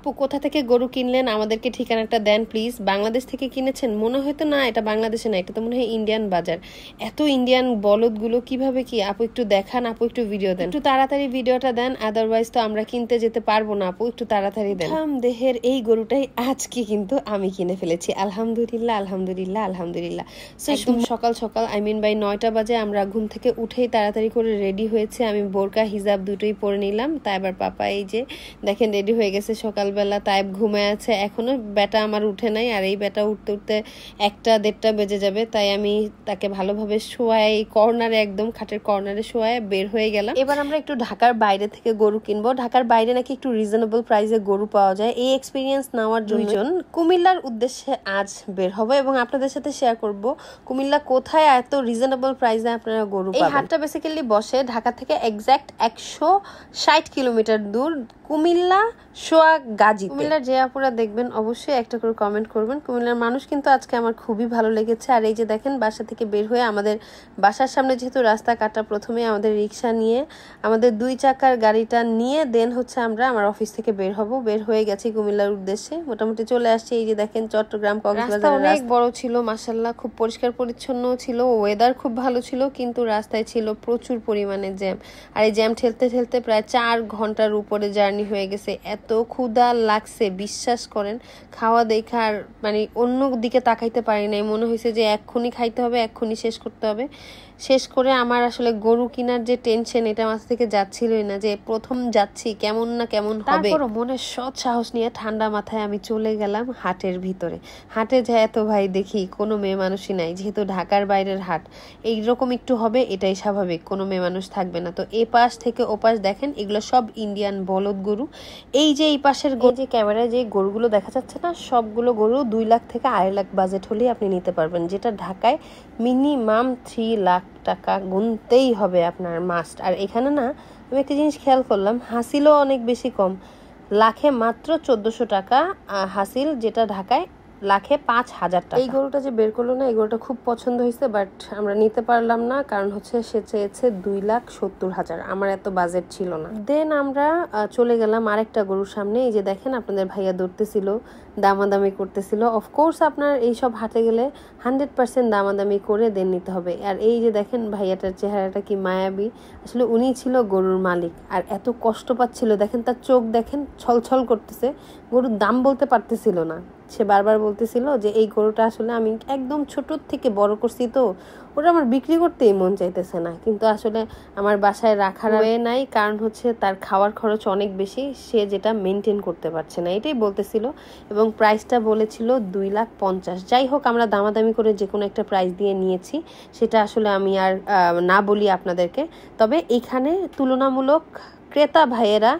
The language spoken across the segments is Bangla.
আপু কোথা থেকে গরু কিনলেন, আমাদেরকে ঠিকানাটা দেন প্লিজ। বাংলাদেশ থেকে কিনেছেন? মনে হয় তো না, এটা বাংলাদেশে না, এটা তো মনে হয় ইন্ডিয়ান বাজার। এত ইন্ডিয়ান বলদগুলো কিভাবে কি আপু একটু দেখান, আপু একটু ভিডিও দেন, একটু তাড়াতাড়ি ভিডিওটা দেন, আদারওয়াইজ তো আমরা কিনতে যেতে পারবো না। আপু একটু তাড়াতাড়ি দেন। দেহের এই গরুটাই আজকে কিন্তু আমি কিনে ফেলেছি, আলহামদুলিল্লাহ আলহামদুলিল্লাহ আলহামদুলিল্লাহ। একদম সকাল সকাল বাই 9টা বাজে আমরা ঘুম থেকে উঠেই তাড়াতাড়ি করে রেডি হয়েছে। আমি বোরকা হিজাব দুটোই পরে নিলাম। তাই আবার পাপা এই যে দেখেন রেডি হয়ে গেছে সকালবেলা। তাইব ঘুমায় আছে এখনো, বেটা আমার উঠে নাই, আর এই বেটা উঠতে উঠতে 1টা-1:30 বেজে যাবে। তাই আমি তাকে ভালোভাবে শোয়াই, কর্নারে একদম খাটের কর্নারে শোয়াই বের হয়ে গেলাম। এবার আমরা একটু ঢাকার বাইরে থেকে গরু কিনবো। ঢাকার বাইরে নাকি একটু রিজনেবল প্রাইসে গরু পাওয়া যায়। এই এক্সপিরিয়েন্স নেওয়ার জন্য কুমিল্লার উদ্দেশ্যে আজ বের হবো এবং আপনাদের সাথে শেয়ার করব কুমিল্লা কোথায় এত রিজনেবল প্রাইসে আপনারা গরু পাবেন। এই হাটটা বেসিক্যালি বসে ঢাকা থেকে এক্সাক্ট 160 কিলোমিটার দূর, কুমিল্লা গাজী। কুমিল্লার যে আপুরা দেখবেন অবশ্যই একটা করে কমেন্ট করবেন। কুমিল্লার মানুষ কিন্তু আজকে আমার খুবই ভালো লেগেছে। আর এই যে দেখেন বাসা থেকে বের হয়ে আমাদের বাসার সামনে যেহেতু রাস্তা কাটা, প্রথমে আমাদের রিক্সা নিয়ে, আমাদের 2 চাকার গাড়িটা নিয়ে দেন হচ্ছে আমরা আমার অফিস থেকে বের হব। বের হয়ে গেছি কুমিল্লার উদ্দেশ্যে, মোটামুটি চলে আসছে। এই যে দেখেন চট্টগ্রাম কক্সবাজার অনেক বড় ছিল মাশাআল্লাহ, খুব পরিষ্কার পরিচ্ছন্ন ছিল, ওয়েদার খুব ভালো ছিল, কিন্তু রাস্তায় ছিল প্রচুর পরিমাণে জ্যাম। আর এই জ্যাম ঠেলতে ঠেলতে প্রায় 4 ঘন্টার উপরে জার্নি হয়ে গেছে। এত ক্ষুধা লাগছে বিশ্বাস করেন, খাওয়া দেখা আর মানে অন্য দিকে তাকাইতে পারি নাই। মনে হয়েছে যে এক্ষুনি খাইতে হবে, এক্ষুনি শেষ করতে হবে। শেষ করে আমার আসলে গরু কেনার যে টেনশন, এটা মাথা থেকে যাচ্ছিলই না, যে প্রথম যাচ্ছি কেমন না কেমন হবে। তারপর মনে সৎ সাহস নিয়ে ঠান্ডা মাথায় আমি চলে গেলাম হাটের ভিতরে। হাটে যায় এত ভাই দেখি কোনো মেয়ে মানুষই নাই, যেহেতু ঢাকার বাইরের হাট এইরকম একটু হবে, এটাই স্বাভাবিক, কোনো মেয়ে মানুষ থাকবে না। তো এ পাশ থেকে ও পাশ দেখেন এগুলো সব ইন্ডিয়ান বলদ গরু। এই যে এই পাশের যে ক্যামেরায় যে গরুগুলো দেখা যাচ্ছে না, সবগুলো গরু 2 লাখ থেকে 2.5 লাখ বাজেট হলেই আপনি নিতে পারবেন, যেটা ঢাকায় মিনিমাম 3 লাখ টাকা গুনতেই হবে আপনার মাস্ট। আর এখানে না আমি একটা জিনিস খেয়াল করলাম, হাসিলও অনেক বেশি কম, লাখে মাত্র 1400 টাকা হাসিল, যেটা ঢাকায় লাখে 5000 টাকা। এই গরুটা যে বের করলো না, এই গরুটা খুব পছন্দ হয়েছে, বাট আমরা নিতে পারলাম না, কারণ হচ্ছে সে চেয়েছে 2,70,000, আমার এত বাজেট ছিল না। দেন আমরা চলে গেলাম আরেকটা গরুর সামনে। এই যে দেখেন আপনাদের ভাইয়া ধরতেছিল, দামাদামি করতেছিল। অফকোর্স আপনার এইসব হাটে গেলে 100% দামাদামি করে দেন নিতে হবে। আর এই যে দেখেন ভাইয়াটার চেহারাটা কি মায়াবী, আসলে উনি ছিল গরুর মালিক, আর এত কষ্ট পাচ্ছিল দেখেন, তার চোখ দেখেন ছলছল করতেছে। গরুর দাম বলতে পারতেছিল না, সে বারবার বলতেছিল যে এই গরুটা আসলে আমি একদম ছোট থেকে বড় করছি, তো ওটা আমার বিক্রি করতেই মন চাইতেছে না, কিন্তু আসলে আমার বাসায় রাখার ওয়ে নাই, কারণ হচ্ছে তার খাওয়ার খরচ অনেক বেশি, সে যেটা মেনটেন করতে পারছে না, এটাই বলতেছিল। এবং প্রাইসটা বলেছিল 2,50,000। যাই হোক, আমরা দামাদামি করে যে কোনো একটা প্রাইস দিয়ে নিয়েছি, সেটা আসলে আমি আর না বলি আপনাদেরকে। তবে এখানে তুলনামূলক ক্রেতা ভাইয়েরা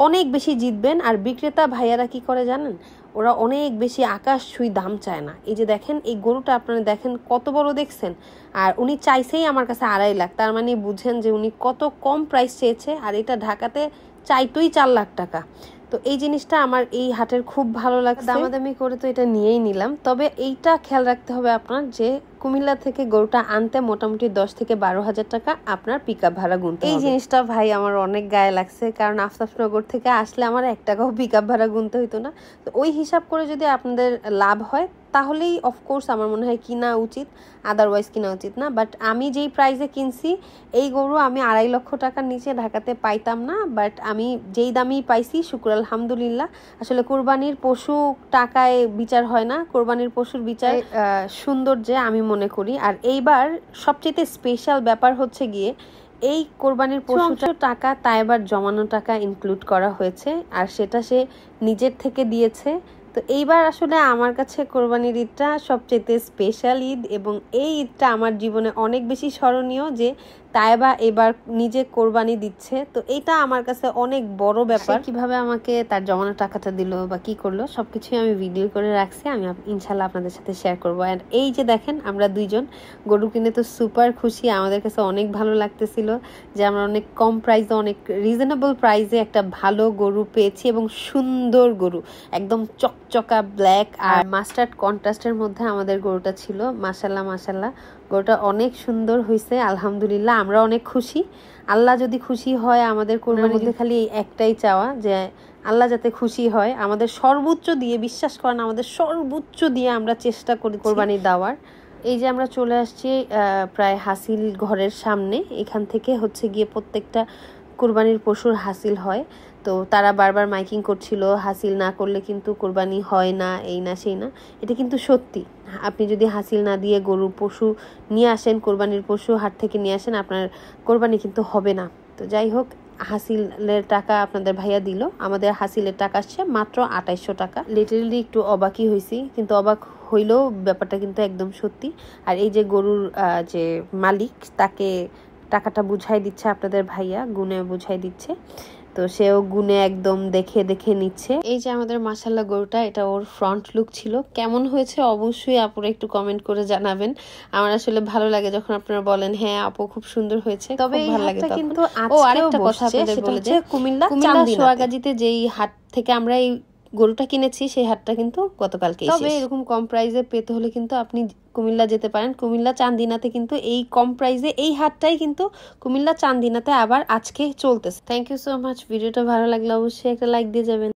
অনেক বেশি জিতবেন, আর বিক্রেতা ভাইয়ারা কি করে জানেন, ওরা অনেক বেশি আকাশ ছুঁই দাম চায় না। এই যে দেখেন এই গরুটা আপনারা দেখেন কত বড় দেখছেন, আর উনি চাইছেই আমার কাছে 2.5 লাখ, তার মানে বুঝেন যে উনি কত কম প্রাইস চেয়েছে, আর এটা ঢাকাতে চাইতোই 4 লাখ টাকা। তো এই জিনিসটা আমার এই হাটের খুব ভালো লাগছে। দামাদামি করে তো এটা নিয়েই নিলাম। তবে এইটা খেয়াল রাখতে হবে আপনার, যে কুমিল্লা থেকে গরুটা আনতে মোটামুটি 10 থেকে 12,000 টাকা আপনার পিকআপ ভাড়া গুনতে হবে। এই জিনিসটা ভাই আমার অনেক গায়ে লাগছে, কারণ আফতাবনগর থেকে আসলে আমার 1 টাকাও পিকআপ ভাড়া গুনতে হইতো না। তো ওই হিসাব করে যদি আপনাদের লাভ হয় তাহলেই অফকোর্স আমার মনে হয় কিনা উচিত, আদারওয়াইজ কিনা উচিত না। বাট আমি যেই প্রাইসে কিনছি এই গরু আমি 2.5 লক্ষ টাকার নিচে ঢাকাতে পাইতাম না, বাট আমি যেই দামেই পাইছি শুকর আলহামদুলিল্লাহ। আসলে কোরবানির পশু টাকায় বিচার হয় না, কোরবানির পশুর বিচার সৌন্দর্যে আমি মনে করি। আর এইবার সবচেয়ে স্পেশাল ব্যাপার হচ্ছে গিয়ে এই কোরবানির পশুটার টাকা তাইবার জমানো টাকা ইনক্লুড করা হয়েছে, আর সেটা সে নিজের থেকে দিয়েছে। তো এইবার আসলে আমার কাছে কোরবানির ঈদটা সবচেয়ে স্পেশাল ঈদ, এবং এই ঈদটা আমার জীবনে অনেক বেশি স্মরণীয়, যে তাইবা এবার নিজে কোরবানি দিচ্ছে। তো এটা আমার কাছে অনেক বড় ব্যাপার। কিভাবে আমাকে তার জমানো টাকাটা দিল বা কি করলো সবকিছুই আমি ভিডিও করে রাখছি, আমি ইনশাল্লাহ আপনাদের সাথে শেয়ার করবো। আর এই যে দেখেন আমরা দুইজন গরু কিনে তো সুপার খুশি, আমাদের কাছে অনেক ভালো লাগতেছিল যে আমরা অনেক কম প্রাইসে, অনেক রিজনেবল প্রাইসে একটা ভালো গরু পেয়েছি, এবং সুন্দর গরু একদম চকচকা ব্ল্যাক আর মাস্টার্ড কন্ট্রাস্টের মধ্যে আমাদের গরুটা ছিল। মাশাল্লাহ মাশাল্লাহ, গরুটা অনেক সুন্দর হয়েছে আলহামদুলিল্লাহ, আমরা অনেক খুশি। আল্লাহ যদি খুশি হয়, আমাদের কোরবানির মধ্যে খালি একটাই চাওয়া, যে আল্লাহ যাতে খুশি হয়। আমাদের সর্বোচ্চ দিয়ে, বিশ্বাস করেন আমাদের সর্বোচ্চ দিয়ে আমরা চেষ্টা করি কোরবানি দেওয়ার। এই যে আমরা চলে আসছি প্রায় হাসিল ঘরের সামনে, এখান থেকে হচ্ছে গিয়ে প্রত্যেকটা কোরবানির পশুর হাসিল হয়। তো তারা বারবার মাইকিং করছিল হাসিল না করলে কিন্তু কোরবানি হয় না, এই না সেই না। এটা কিন্তু সত্যি, আপনি যদি হাসিল না দিয়ে গরু পশু নিয়ে আসেন, কোরবানির পশু হাট থেকে নিয়ে আসেন, আপনার কোরবানি কিন্তু হবে না। তো যাই হোক, হাসিলের টাকা আপনাদের ভাইয়া দিল, আমাদের হাসিলের টাকা আসছে মাত্র 2800 টাকা। লিটারেলি একটু অবাকই হয়েছি, কিন্তু অবাক হইলেও ব্যাপারটা কিন্তু একদম সত্যি। আর এই যে গরুর যে মালিক, তাকে টাকাটা বুঝাই দিচ্ছে আপনাদের ভাইয়া, গুনে বুঝাই দিচ্ছে। তো সেও গুনে একদম দেখে দেখে নিচ্ছে। এই যে আমাদের মাশাআল্লাহ গরুটা, এটা ওর ফ্রন্ট লুক ছিল। কেমন হয়েছে অবশ্যই আপুরা একটু কমেন্ট করে জানাবেন। আমার আসলে ভালো লাগে যখন আপনারা বলেন হ্যাঁ আপু খুব সুন্দর হয়েছে, তবে ভালো লাগে। কিন্তু আরেকটা কথা আপনাদের বলে যে কুমিল্লা সোয়াগাজীতে যেই হাট থেকে আমরা এই গরুটা কিনেছি, সেই হাটটা কিন্তু গতকালকে। তবে এরকম কম প্রাইসে পেতে হলে কিন্তু আপনি কুমিল্লা যেতে পারেন। কুমিল্লা চান্দিনাতে কিন্তু এই কম প্রাইসে এই হাটটাই কিন্তু কুমিল্লা চান্দিনাতে আবার আজকে চলতেছে। Thank you so much. ভিডিওটা ভালো লাগলে অবশ্যই একটা লাইক দিয়ে যাবেন।